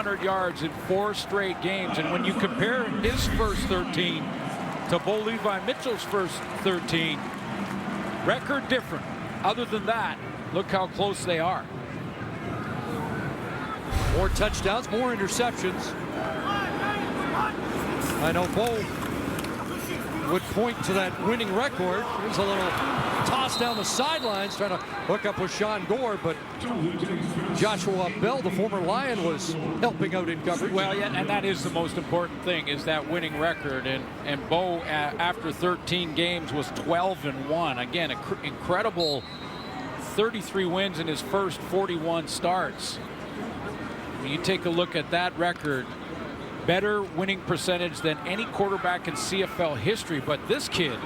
100 yards in 4 straight games. And when you compare his first 13 to Bo Levi Mitchell's first 13, record different. Other than that, look how close they are. More touchdowns, more interceptions. I know Bo would point to that winning record. There's a little toss down the sidelines trying to hook up with Sean Gore, but Joshua Bell, the former Lion, was helping out in coverage. Well, yeah, and that is the most important thing, is that winning record. And Bo, after 13 games, was 12-1. Again, incredible 33 wins in his first 41 starts. When you take a look at that record, better winning percentage than any quarterback in CFL history. But this kid,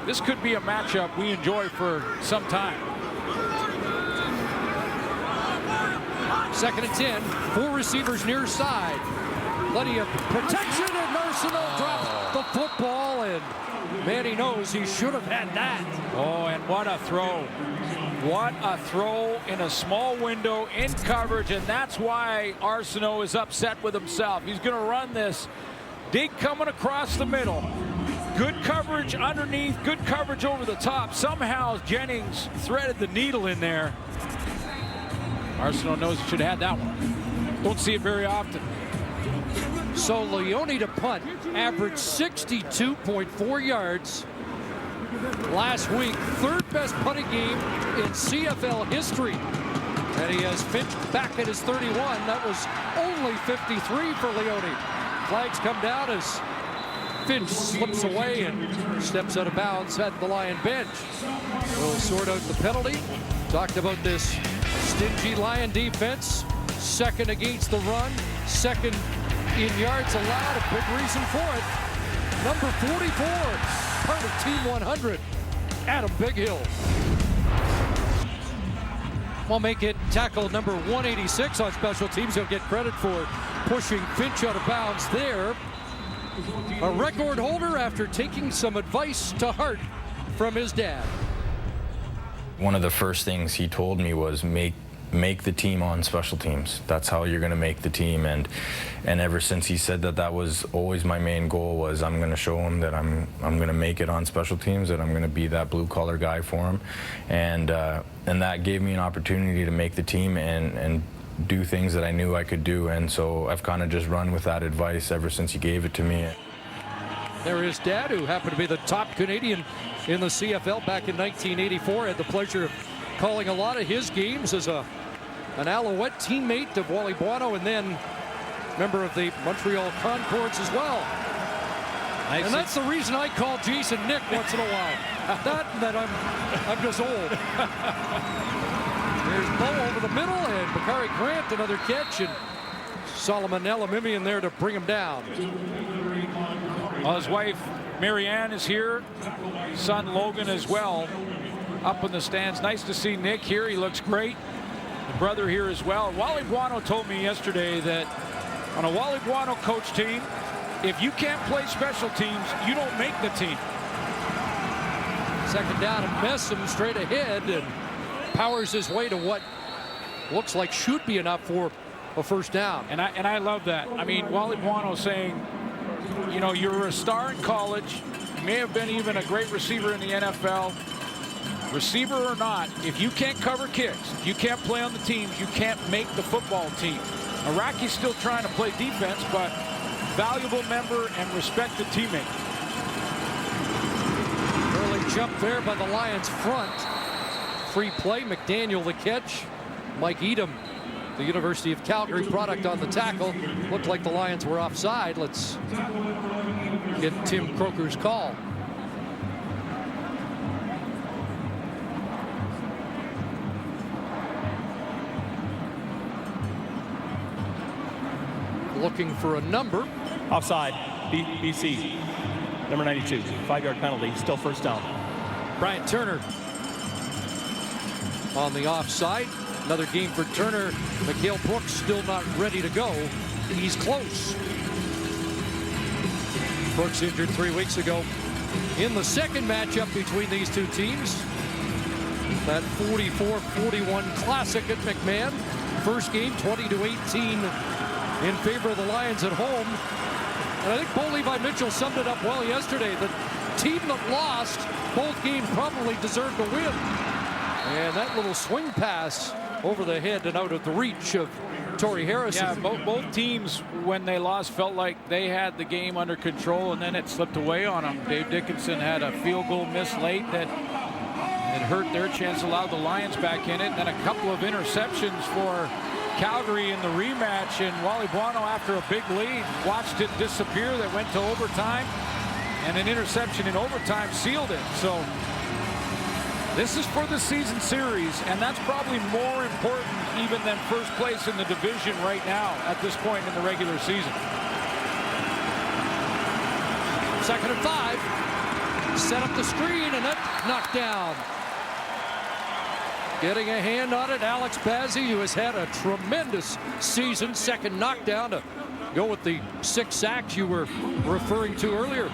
this could be a matchup we enjoy for some time. 2nd and 10, 4 receivers near side. Plenty of protection, and Arsenault drops the football, and Manny knows he should have had that. Oh, and what a throw. What a throw in a small window in coverage, and that's why Arsenault is upset with himself. He's going to run this dig coming across the middle. Good coverage underneath, good coverage over the top. Somehow Jennings threaded the needle in there. Arsenault knows he should have had that one. Don't see it very often. So Leone to punt, averaged 62.4 yards. Last week, 3rd best punting game in CFL history. And he has Finch back at his 31. That was only 53 for Leone. Flags come down as Finch slips away and steps out of bounds at the Lion bench. We'll sort out the penalty. Talked about this stingy Lion defense. 2nd against the run, 2nd in yards allowed. A big reason for it. Number 44, part of Team 100, Adam Bighill. Will make it tackle number 186 on special teams. He'll get credit for pushing Finch out of bounds there. A record holder after taking some advice to heart from his dad. One of the first things he told me was make the team on special teams. That's how you're going to make the team. And ever since he said that, that was always my main goal, was I'm going to show him that I'm going to make it on special teams, that I'm going to be that blue collar guy for him. And that gave me an opportunity to make the team and do things that I knew I could do. And so I've kind of just run with that advice ever since he gave it to me. There is Dad, who happened to be the top Canadian in the CFL back in 1984. Had the pleasure of calling a lot of his games as an Alouette teammate of Wally Buono, and then member of the Montreal Concords as well. And that's the reason I call Jason Nick once in a while. that I'm just old. There's Bo over the middle, and Bakari Grant another catch, and Solomon Elamimian there to bring him down. Well, his wife Marianne is here, son Logan as well, up in the stands. Nice to see Nick here. He looks great. The brother here as well. Wally Buono told me yesterday that on a Wally Buono coach team, if you can't play special teams, you don't make the team. 2nd down, and Messam straight ahead and powers his way to what looks like should be enough for a 1st down. And I love that. I mean, Wally Buono saying, you know, you're a star in college. You may have been even a great receiver in the NFL. Receiver or not, if you can't cover kicks, if you can't play on the teams, you can't make the football team. Iraqi's still trying to play defense, but valuable member and respected teammate. Early jump there by the Lions front. Free play, McDaniel the catch. Mike Edom, the University of Calgary product, on the tackle. Looked like the Lions were offside. Let's get Tim Croker's call. Looking for a number. Offside, BC, number 92, 5-yard penalty, still 1st down. Brian Turner on the offside. Another game for Turner. Mikhail Brooks still not ready to go. He's close. Brooks injured 3 weeks ago in the 2nd matchup between these two teams. That 44-41 classic at McMahon. First game, 20-18 in favor of the Lions at home. And I think Bo Levi Mitchell summed it up well yesterday. The team that lost both games probably deserved to win. And that little swing pass over the head and out of the reach of Torrey Harrison. Yeah, both teams, when they lost, felt like they had the game under control, and then it slipped away on them. Dave Dickinson had a field goal miss late that it hurt their chance, allowed the Lions back in it. And then a couple of interceptions for Calgary in the rematch, and Wally Buono, after a big lead, watched it disappear. That went to overtime, and an interception in overtime sealed it. So this is for the season series, and that's probably more important even than first place in the division right now at this point in the regular season. 2nd and 5. Set up the screen, and that knocked down. Getting a hand on it, Alex Bazzi, who has had a tremendous season. Second knockdown to go with the 6 sacks you were referring to earlier.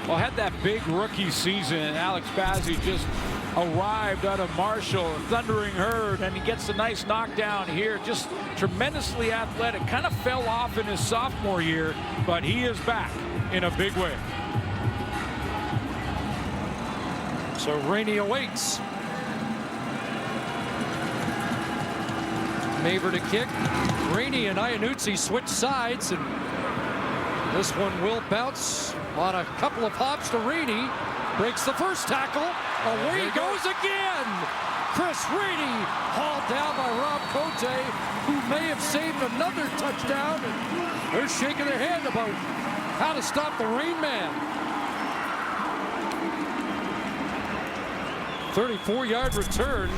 Well, had that big rookie season, and Alex Bazzi just arrived out of Marshall, a thundering herd, and he gets a nice knockdown here. Just tremendously athletic. Kind of fell off in his sophomore year, but he is back in a big way. So Rainey awaits. Maver to kick. Rainey and Iannuzzi switch sides, and this one will bounce on a couple of hops to Rainey. Breaks the first tackle. Away goes again. Chris Rainey hauled down by Rob Cote, who may have saved another touchdown. And they're shaking their head about how to stop the Rain Man. 34-yard return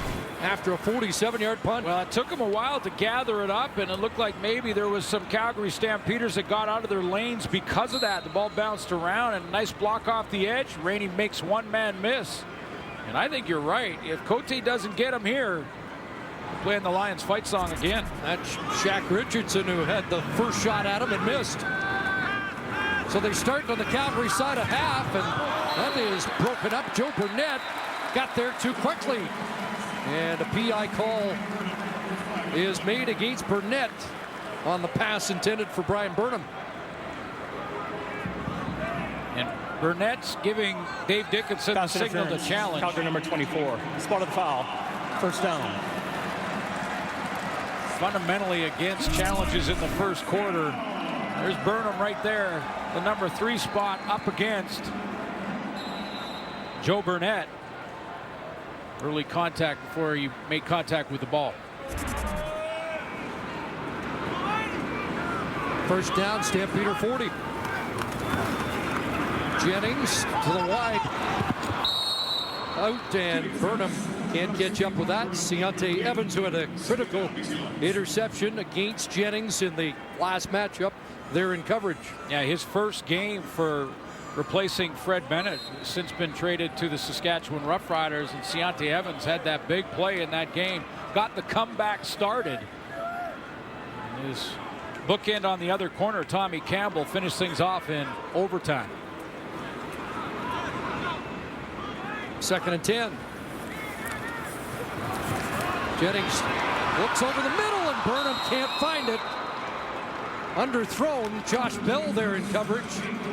after a 47-yard punt. Well, it took him a while to gather it up, and it looked like maybe there was some Calgary Stampeders that got out of their lanes because of that. The ball bounced around, and a nice block off the edge. Rainey makes one-man miss. And I think you're right. If Cote doesn't get him here, we're playing the Lions fight song again. That's Shaq Richardson, who had the first shot at him and missed. So they start on the Calgary side of half, and that is broken up. Joe Burnett got there too quickly. And a PI call is made against Burnett on the pass intended for Brian Burnham. And Burnett's giving Dave Dickinson the signal to challenge. Calgary number 24. Spot of the foul. First down. Fundamentally against challenges in the first quarter. There's Burnham right there. The number 3 spot up against Joe Burnett. Early contact before he made contact with the ball. First down, Stampeder 40. Jennings to the wide. Out, and Burnham can't catch up with that. Ciante Evans, who had a critical interception against Jennings in the last matchup. They're in coverage. Yeah, his first game for replacing Fred Bennett, who's since been traded to the Saskatchewan Roughriders, and Ciante Evans had that big play in that game. Got the comeback started. And his bookend on the other corner, Tommy Campbell, finished things off in overtime. 2nd and 10. Jennings looks over the middle, and Burnham can't find it. Underthrown. Josh Bell there in coverage.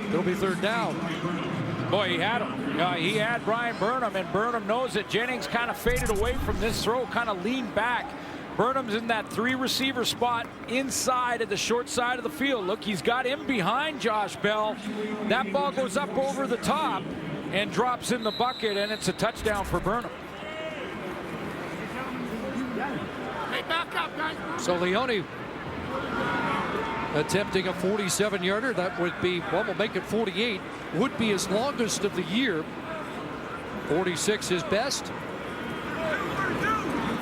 It'll be 3rd down. Boy, he had him. He had Brian Burnham, and Burnham knows that Jennings kind of faded away from this throw, kind of leaned back. Burnham's in that 3 receiver spot inside at the short side of the field. Look, he's got him behind Josh Bell. That ball goes up over the top and drops in the bucket, and it's a touchdown for Burnham. Hey, back up, guys. So Leone attempting a 47-yarder. That would be, well, we'll make it 48. Would be his longest of the year. 46 his best.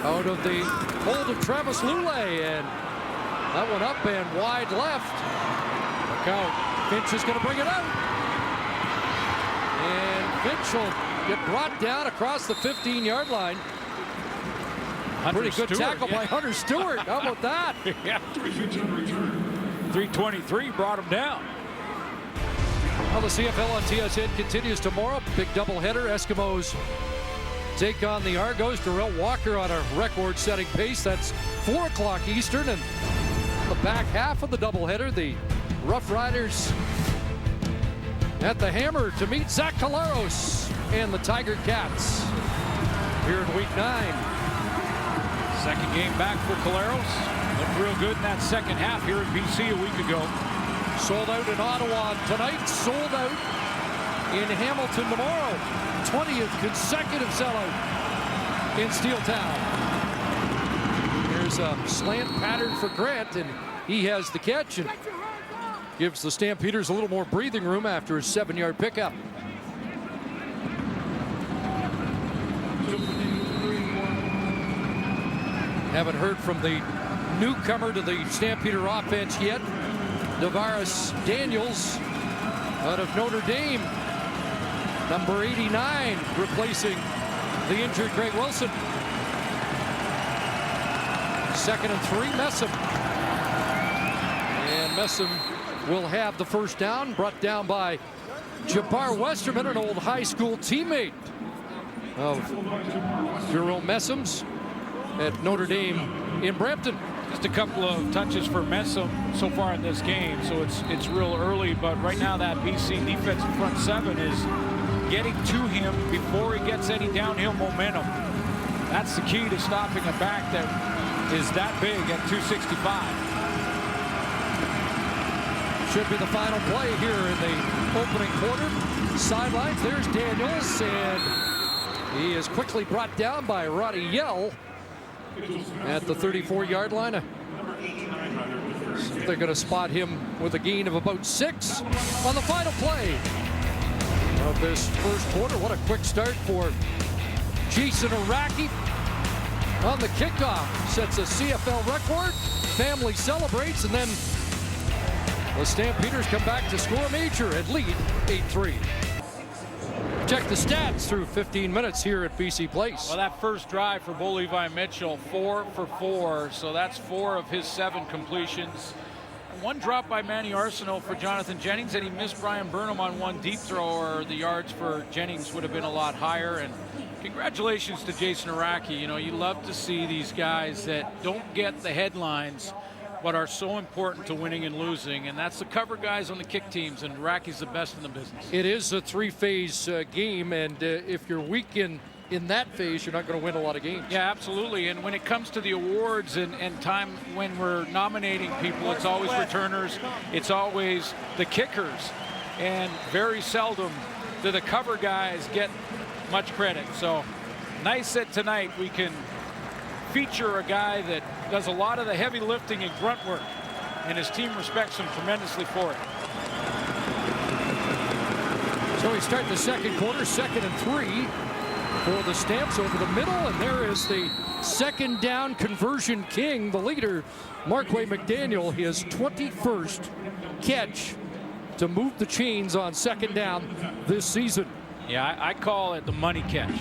Out of the hold of Travis Lule, and that one up and wide left. Look out. Finch is going to bring it out. And Finch will get brought down across the 15-yard line. Pretty good tackle by Hunter Stewart. How about that? Yeah. 323 brought him down. Well, the CFL on TSN continues tomorrow. Big doubleheader. Eskimos take on the Argos. Darrell Walker on a record-setting pace. That's 4 o'clock Eastern. And the back half of the doubleheader, the Rough Riders at the Hammer to meet Zach Collaros and the Tiger Cats here in Week 9. Second game back for Collaros. Looked real good in that second half here in BC a week ago. Sold out in Ottawa tonight, sold out in Hamilton tomorrow. 20th consecutive sellout in Steeltown. There's a slant pattern for Grant, and he has the catch and gives the Stampeders a little more breathing room after his 7-yard pickup. Haven't heard from the newcomer to the Stampeder offense yet, Davaris Daniels out of Notre Dame. Number 89, replacing the injured Greg Wilson. 2nd and 3, Messam. And Messam will have the first down, brought down by Jabbar Westerman, an old high school teammate of Jerome Messam's at Notre Dame in Brampton. Just a couple of touches for Messam so far in this game, so it's real early, but right now that BC defensive front 7 is getting to him before he gets any downhill momentum. That's the key to stopping a back that is that big at 265. Should be the final play here in the opening quarter. Sidelines, there's Daniels, and he is quickly brought down by Roddy Yell at the 34-yard line. They're going to spot him with a gain of about 6 on the final play of this first quarter. What a quick start for Jason Araki on the kickoff. Sets a CFL record. Family celebrates, and then the Stampeders come back to score a major and lead 8-3. Check the stats through 15 minutes here at BC Place. Well, that first drive for Bo Levi Mitchell, 4 for 4, so that's 4 of his 7 completions. 1 drop by Manny Arsenault for Jonathan Jennings, and he missed Brian Burnham on 1 deep throw, or the yards for Jennings would have been a lot higher. And congratulations to Jason Araki. You know, you love to see these guys that don't get the headlines but are so important to winning and losing, and that's the cover guys on the kick teams, and Raki's the best in the business. It is a 3-phase game, and if you're weak in that phase, you're not going to win a lot of games. Yeah, absolutely. And when it comes to the awards and time when we're nominating people, it's always returners, it's always the kickers, and very seldom do the cover guys get much credit. So nice that tonight we can feature a guy that does a lot of the heavy lifting and grunt work, and his team respects him tremendously for it. So we start the second quarter, 2nd and 3 for the Stamps over the middle, and there is the second down conversion king, the leader, Marquay McDaniel, his 21st catch to move the chains on 2nd down this season. Yeah, I call it the money catch.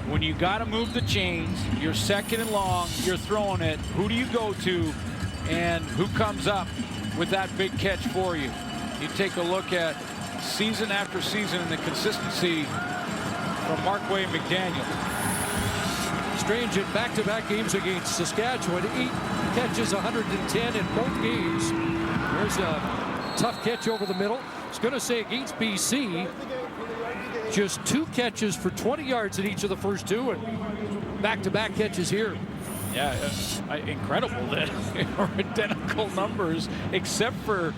When you got to move the chains, you're 2nd and long, you're throwing it, who do you go to, and who comes up with that big catch for you? You take a look at season after season and the consistency from Marquay McDaniel. Strange in back-to-back games against Saskatchewan, 8 catches, 110 in both games. There's a tough catch over the middle. I was going to say against BC, just 2 catches for 20 yards in each of the first 2, and back-to-back catches here. Yeah, incredible that are identical numbers except for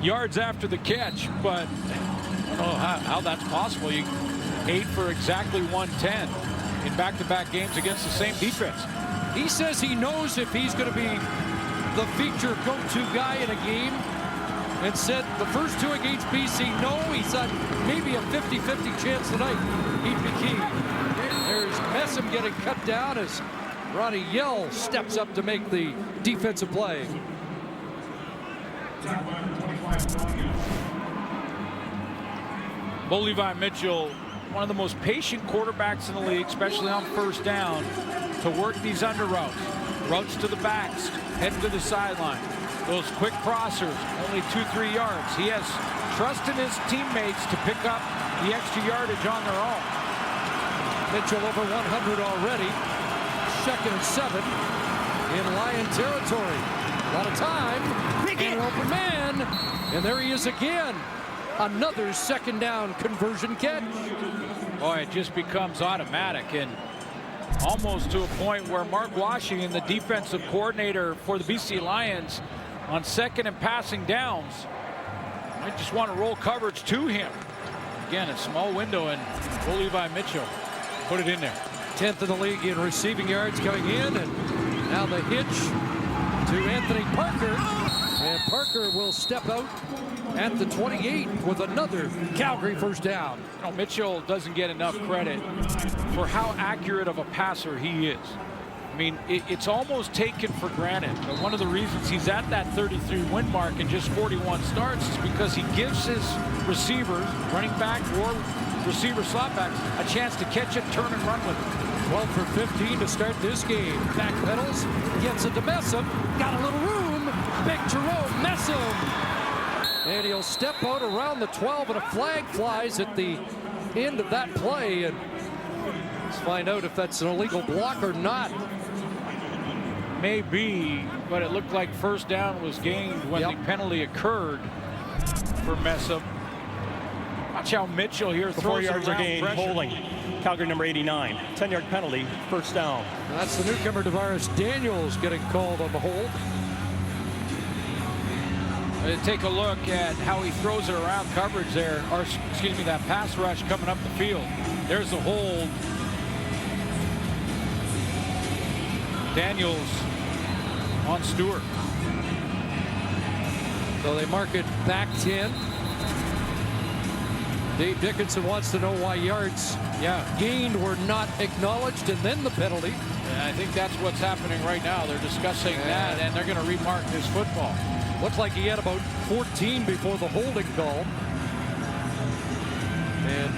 yards after the catch, but I don't know how that's possible. You 8 for exactly 110 in back-to-back games against the same defense. He says he knows if he's going to be the feature go-to guy in a game, and said the first 2 against BC, no, he thought maybe a 50-50 chance tonight he'd be key. There's Messam getting cut down as Ronnie Yell steps up to make the defensive play. Bo Levi Mitchell, one of the most patient quarterbacks in the league, especially on first down, to work these under routes to the backs, heading to the sideline. Those quick crossers, only 2-3 yards. He has trust in his teammates to pick up the extra yardage on their own. Mitchell over 100 already. 2nd and 7 in Lion territory. A lot of time. And an open man. And there he is again. Another second down conversion catch. Boy, it just becomes automatic and almost to a point where Mark Washington, the defensive coordinator for the BC Lions, on second and passing downs, might just want to roll coverage to him. Again, a small window, and Bo Levi Mitchell put it in there. 10th in the league in receiving yards coming in, and now the hitch to Anthony Parker. And Parker will step out at the 28 with another Calgary first down. You know, Mitchell doesn't get enough credit for how accurate of a passer he is. I mean, it's almost taken for granted. But one of the reasons he's at that 33 win mark in just 41 starts is because he gives his receivers, running back or receiver slotbacks, a chance to catch it, turn and run with it. 12 for 15 to start this game. Back pedals, gets it to Messam. Got a little room. Big Jerome Messam. And he'll step out around the 12, and a flag flies at the end of that play. And let's find out if that's an illegal block or not. Maybe, but it looked like first down was gained when the penalty occurred for Messam. Watch how Mitchell here throws 4 yards it are around gained, pressure. holding. Calgary number 89. 10-yard penalty, first down. That's the newcomer Tavares Daniels getting called on the hold. Take a look at how he throws it around coverage there, or excuse me, that pass rush coming up the field. There's the hold. Daniels on Stewart. So they mark it back 10. Dave Dickinson wants to know why yards gained were not acknowledged, and then the penalty. And I think that's what's happening right now. They're discussing that, and they're going to remark this football. Looks like he had about 14 before the holding call. And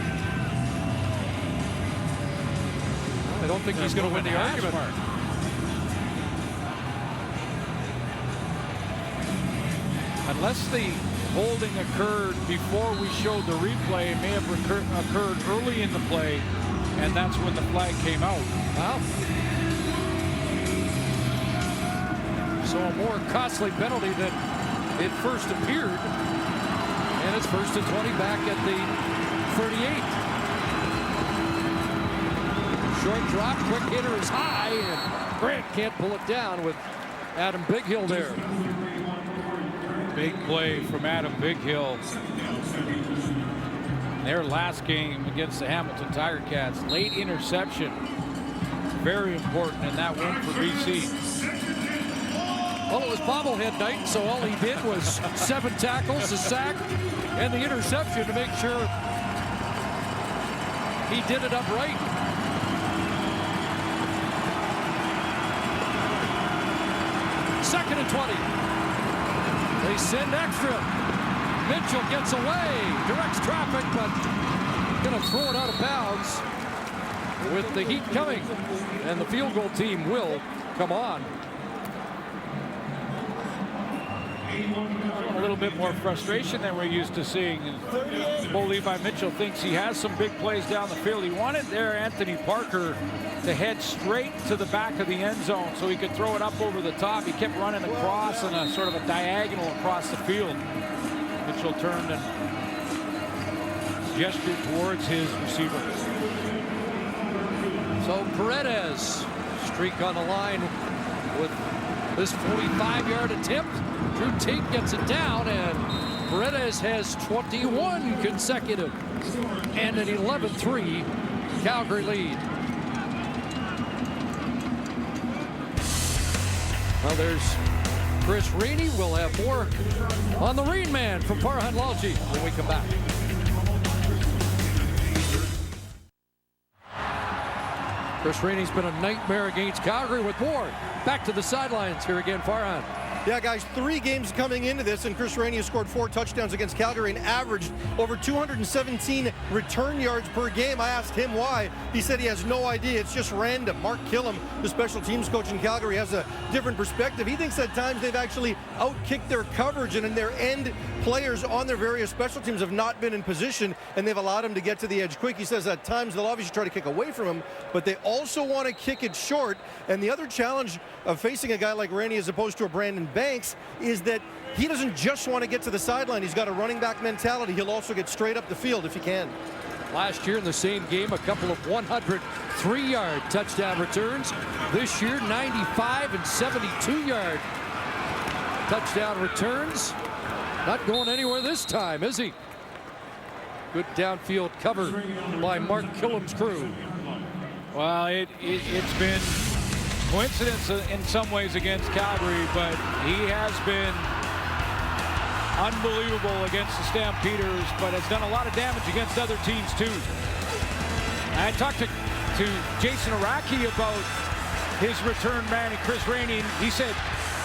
I don't think he's going to win the argument. Unless the holding occurred before we showed the replay, it may have occurred early in the play, and that's when the flag came out. Wow. So a more costly penalty than it first appeared. And it's first and 20 back at the 38. Short drop, quick hitter is high, and Grant can't pull it down with Adam Bighill there. Big play from Adam Bighill. Their last game against the Hamilton Tiger Cats. Late interception. Very important in that win for BC. Well, it was bobblehead night, so all he did was 7 tackles, a sack, and the interception to make sure he did it upright. Second and 20. They send extra. Mitchell gets away, directs traffic, but going to throw it out of bounds with the heat coming, and the field goal team will come on. A little bit more frustration than we're used to seeing. Bo Levi Mitchell thinks he has some big plays down the field. He wanted there Anthony Parker to head straight to the back of the end zone so he could throw it up over the top. He kept running across on a sort of a diagonal across the field. Mitchell turned and gestured towards his receiver. So Paredes streak on the line with this 45-yard attempt. Drew Tate gets it down, and Paredes has 21 consecutive and an 11-3 Calgary lead. Well, there's Chris Rainey. We'll have more on the Rain Man from Farhan Lalji when we come back. Chris Rainey's been a nightmare against Calgary with more. Back to the sidelines here again, Farhan. Yeah, guys, 3 games coming into this, and Chris Rainey has scored 4 touchdowns against Calgary and averaged over 217 return yards per game. I asked him why. He said he has no idea. It's just random. Mark Killam, the special teams coach in Calgary, has a different perspective. He thinks at times they've actually outkicked their coverage, and in their end players on their various special teams have not been in position, and they've allowed him to get to the edge quick. He says at times they'll obviously try to kick away from him, but they also want to kick it short. And the other challenge of facing a guy like Rainey as opposed to a Brandon Banks is that he doesn't just want to get to the sideline. He's got a running back mentality. He'll also get straight up the field if he can. Last year in the same game, a couple of 103-yard touchdown returns. This year, 95 and 72-yard touchdown returns. Not going anywhere this time, is he? Good downfield cover by Mark Killam's crew. Well, it's been coincidence in some ways against Calgary, but he has been unbelievable against the Stampeders, but has done a lot of damage against other teams too. I talked to Jason Araki about his return man, Chris Rainey. He said,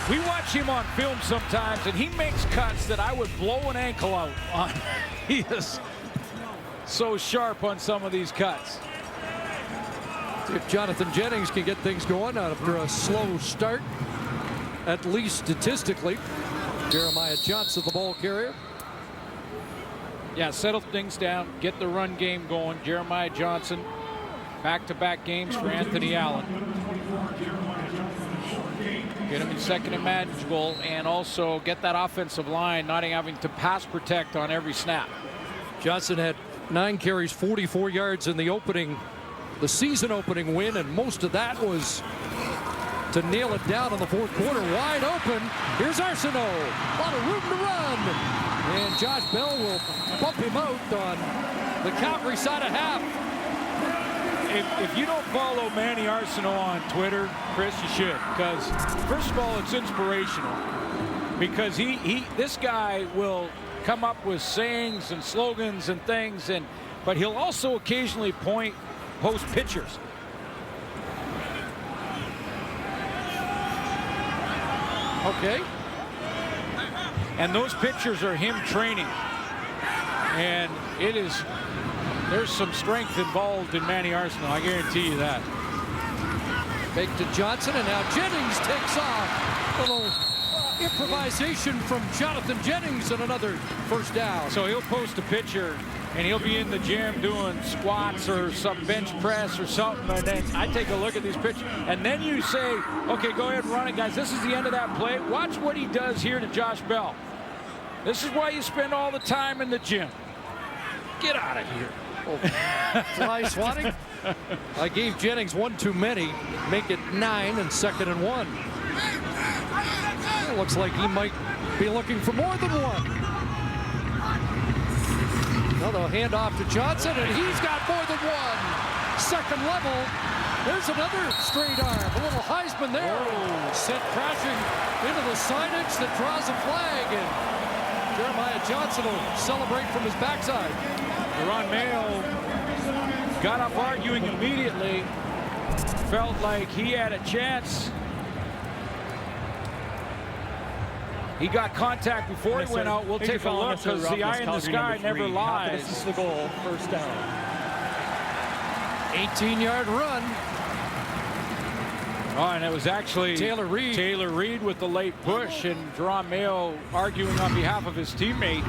we watch him on film sometimes, and he makes cuts that I would blow an ankle out on. He is so sharp on some of these cuts. If Jonathan Jennings can get things going after a slow start, at least statistically. Jeremiah Johnson, the ball carrier. Yeah, settle things down, get the run game going. Jeremiah Johnson, back-to-back games for Anthony Allen. Get him in second and manageable, and also get that offensive line not having to pass protect on every snap. Johnson had 9 carries, 44 yards in the season opening win, and most of that was to nail it down in the fourth quarter. Wide open. Here's Arsenault. A lot of room to run. And Josh Bell will bump him out on the Calgary side of half. If you don't follow Manny Arsenault on Twitter, Chris, you should. Because, first of all, it's inspirational. Because this guy will come up with sayings and slogans and things, but he'll also occasionally post pictures. Okay. And those pictures are him training. And there's some strength involved in Manny Arsenault, I guarantee you that. Fake to Johnson, and now Jennings takes off. A little improvisation from Jonathan Jennings, and another first down. So he'll post a picture, and he'll be in the gym doing squats or some bench press or something, and then I take a look at these pictures, and then you say, okay, go ahead and run it, guys. This is the end of that play. Watch what he does here to Josh Bell. This is why you spend all the time in the gym. Get out of here. Fly swatting. I gave Jennings one too many. Make it 9 and 2nd and 1. It looks like he might be looking for more than one. Well, they'll hand off to Johnson, and he's got more than one. Second level. There's another straight arm. A little Heisman there. Sent crashing into the signage that draws a flag, and Jeremiah Johnson will celebrate from his backside. Ron Mayo got up arguing immediately. Felt like he had a chance. He got contact before he went out. We'll take a look, because the eye in the sky never lies. This is the goal, first down. 18-yard run. Oh, and it was actually Taylor Reed with the late push, and Jerron Mayo arguing on behalf of his teammate.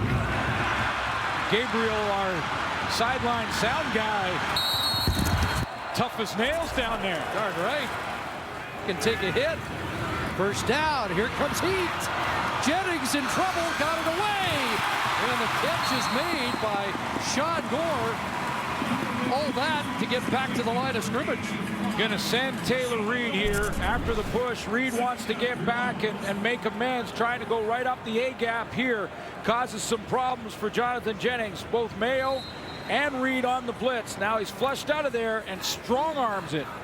Gabriel, our sideline sound guy, tough as nails down there. Darn right. Can take a hit. First down. Here comes Heat. Jennings in trouble. Got it away. And the catch is made by Sean Gore. All that to get back to the line of scrimmage. Going to send Taylor Reed here after the push. Reed wants to get back and make amends, trying to go right up the A-gap here. Causes some problems for Jonathan Jennings. Both Mayo and Reed on the blitz. Now he's flushed out of there and strong arms it.